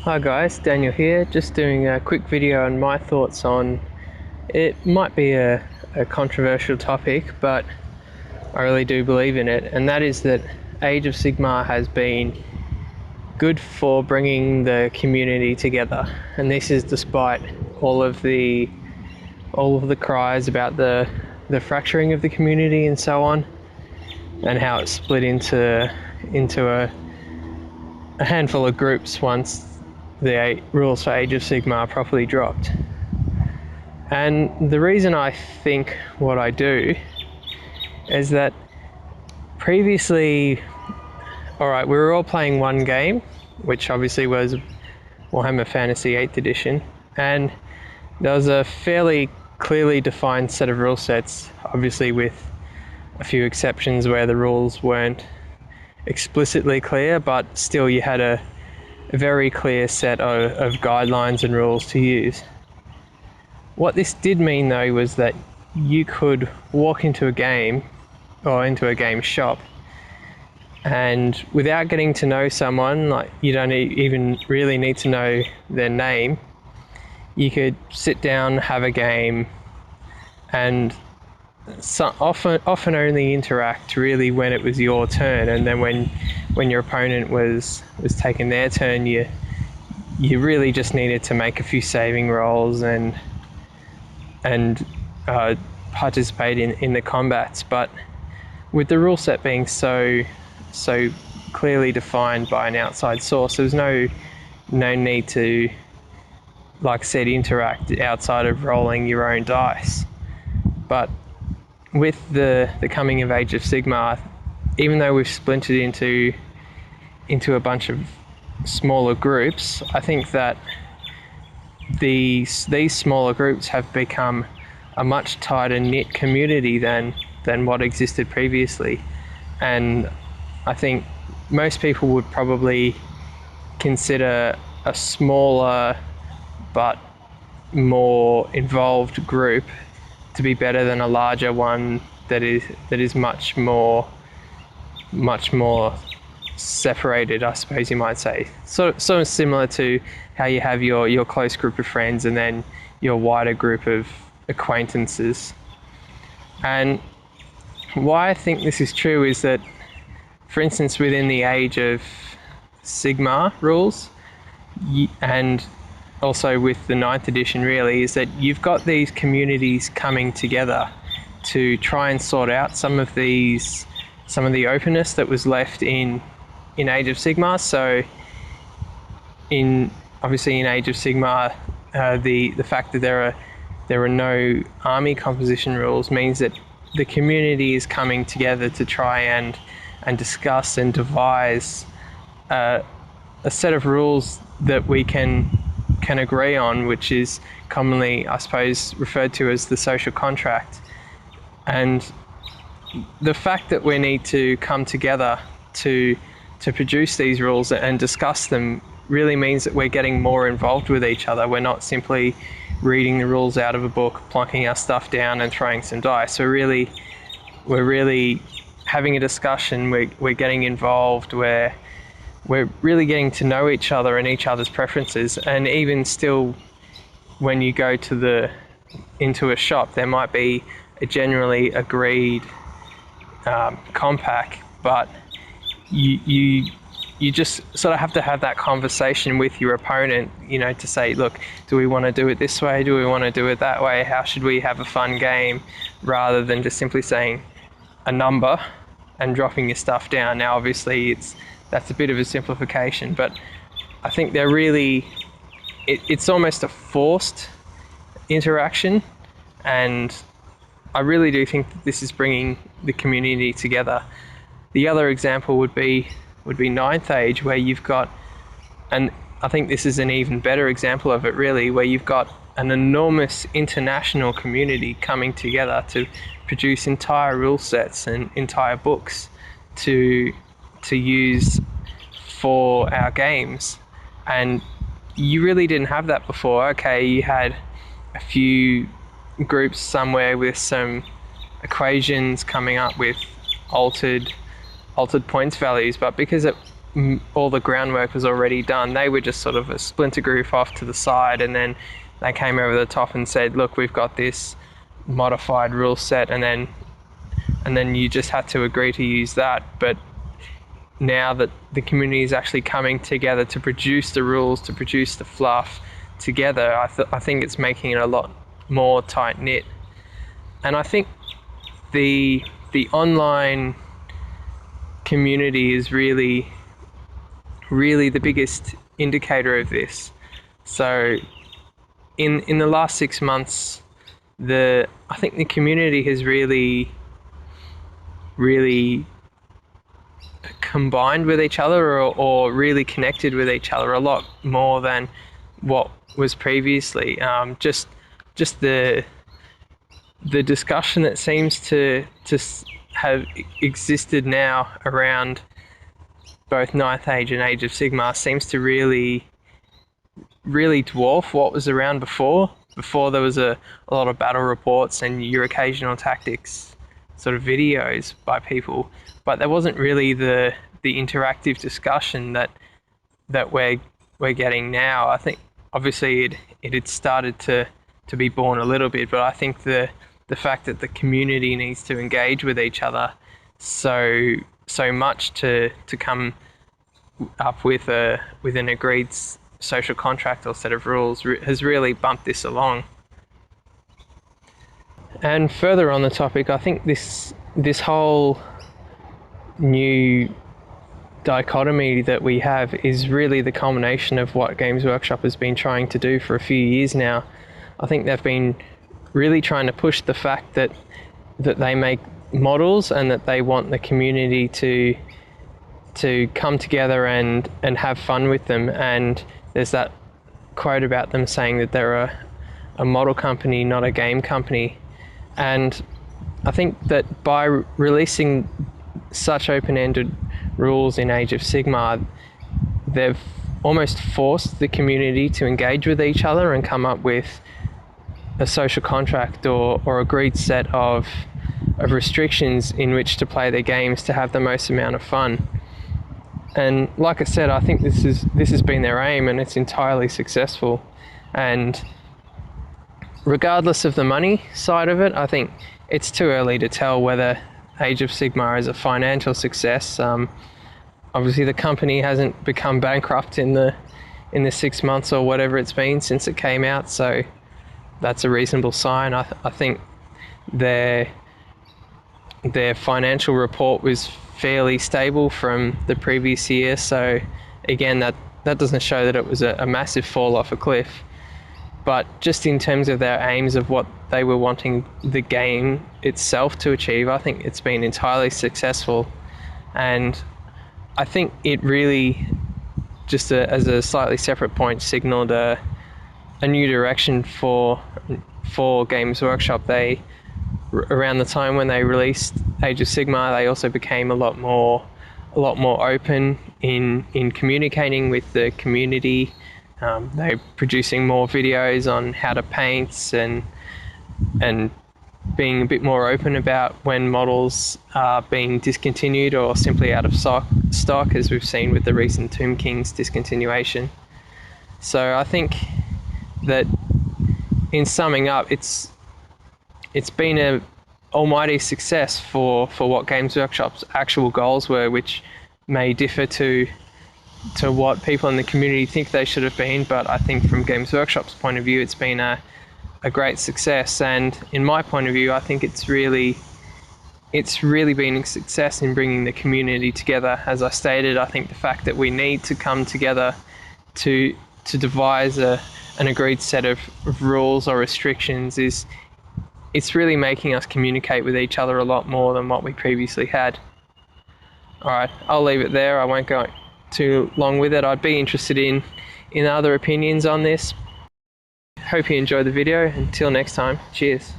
Hi guys, Daniel here, just doing a quick video on my thoughts on, it might be a controversial topic, but I really do believe in it, and that is that Age of Sigmar has been good for bringing the community together, and this is despite all of the cries about the fracturing of the community and so on, and how it's split into a handful of groups once the rules for Age of Sigmar are properly dropped. And the reason I think what I do is that previously, alright, we were all playing one game, which obviously was Warhammer Fantasy 8th edition, and there was a fairly clearly defined set of rule sets, obviously with a few exceptions where the rules weren't explicitly clear, but still you had a very clear set of guidelines and rules to use. What this did mean though was that you could walk into a game or into a game shop, and without getting to know someone, like you don't even really need to know their name, you could sit down, have a game, and often only interact really when it was your turn, and then when your opponent was taking their turn, you really just needed to make a few saving rolls and participate in the combats. But with the rule set being so clearly defined by an outside source, there was no need to, like I said, interact outside of rolling your own dice. But with the coming of Age of Sigmar, even though we've splintered into a bunch of smaller groups, I think that these smaller groups have become a much tighter knit community than what existed previously. And I think most people would probably consider a smaller but more involved group to be better than a larger one that is much more separated, I suppose you might say. So similar to how you have your close group of friends and then your wider group of acquaintances. And why I think this is true is that, for instance, within the Age of Sigmar rules, and also with the 9th edition really, is that you've got these communities coming together to try and sort out some of the openness that was left in Age of Sigmar. So obviously in Age of Sigmar, the fact that there are no army composition rules means that the community is coming together to try and discuss and devise a set of rules that we can agree on, which is commonly, I suppose, referred to as the social contract. And the fact that we need to come together to produce these rules and discuss them really means that we're getting more involved with each other. We're not simply reading the rules out of a book, plunking our stuff down and throwing some dice. We're really having a discussion. We're getting involved. We're really getting to know each other and each other's preferences. And even still, when you go into a shop, there might be a generally agreed compact, but you just sort of have to have that conversation with your opponent, to say, look, do we want to do it this way? Do we want to do it that way? How should we have a fun game? Rather than just simply saying a number and dropping your stuff down. Now, obviously, that's a bit of a simplification, but I think they're really, it's almost a forced interaction, and I really do think that this is bringing the community together. The other example would be 9th Age, where you've got, and I think this is an even better example of it really, where you've got an enormous international community coming together to produce entire rule sets and entire books to use for our games. And you really didn't have that before. Okay, you had a few groups somewhere with some equations coming up with altered points values, but because it all the groundwork was already done. They were just sort of a splinter group off to the side, and then they came over the top and said, look, we've got this modified rule set, and then you just had to agree to use that. But now that the community is actually coming together to produce the rules, to produce the fluff together, I think it's making it a lot more tight-knit. And I think the online community is really the biggest indicator of this. So in the last 6 months, I think the community has really combined with each other, or really connected with each other a lot more than what was previously. Just the discussion that seems to have existed now around both Ninth Age and Age of Sigmar seems to really dwarf what was around before. Before, there was a lot of battle reports and your occasional tactics sort of videos by people, but there wasn't really the interactive discussion that we're getting now. I think obviously it had started to be born a little bit, but I think the fact that the community needs to engage with each other so much to come up with an agreed social contract or set of rules has really bumped this along. And further on the topic, I think this whole new dichotomy that we have is really the culmination of what Games Workshop has been trying to do for a few years now. I think they've been really trying to push the fact that they make models and that they want the community to come together and have fun with them. And there's that quote about them saying that they're a model company, not a game company. And I think that by releasing such open-ended rules in Age of Sigmar, they've almost forced the community to engage with each other and come up with a social contract or agreed set of restrictions in which to play their games to have the most amount of fun. And like I said, I think this has been their aim, and it's entirely successful. And regardless of the money side of it, I think it's too early to tell whether Age of Sigmar is a financial success. Obviously, the company hasn't become bankrupt in the 6 months or whatever it's been since it came out, so that's a reasonable sign. I think their financial report was fairly stable from the previous year, so again, that doesn't show that it was a massive fall off a cliff. But just in terms of their aims of what they were wanting the game itself to achieve, I think it's been entirely successful. And I think it really, just as a slightly separate point, signaled a new direction for Games Workshop. They, around the time when they released Age of Sigmar, they also became a lot more open in communicating with the community. They're producing more videos on how to paint and being a bit more open about when models are being discontinued or simply out of stock, as we've seen with the recent Tomb King's discontinuation. So I think that, in summing up, it's been an almighty success for what Games Workshop's actual goals were, which may differ to what people in the community think they should have been, but I think from Games Workshop's point of view, it's been a great success. And in my point of view, I think it's really been a success in bringing the community together. As I stated, I think the fact that we need to come together to devise an agreed set of rules or restrictions it's really making us communicate with each other a lot more than what we previously had. Alright, I'll leave it there. I won't go too long with it. I'd be interested in other opinions on this. Hope you enjoyed the video. Until next time, cheers.